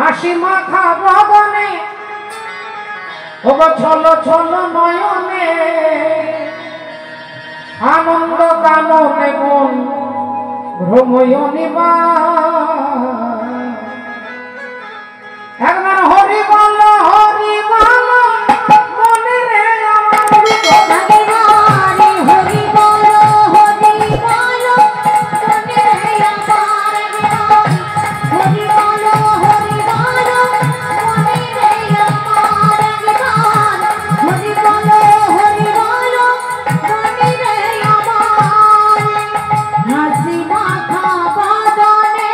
হাসি মাখা বদনে ওগো ছলো ছলো নয়নে আনন্দ কাননে মন ভ্রময়নিবা একবার হরি বল মনে রে আমার ভগবানে হরি বল মনে রে আমার হরি বল মনে রে আমার হরি বল মনে রে আমার হাসি মাখা বদনে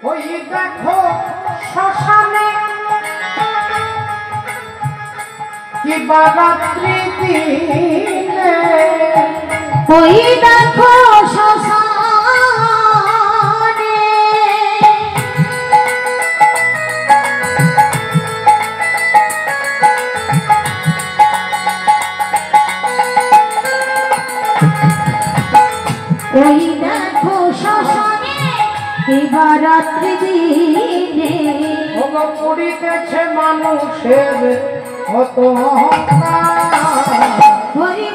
ওই দেখো শ্মশানে কি বারাত্রি দিনে ওই দেখো শ্মশানে ওই দেখো শ্মশানে শিবরাত্রি দিনে ওগো পুরিতেছে মানুষের কত অহংকার হরি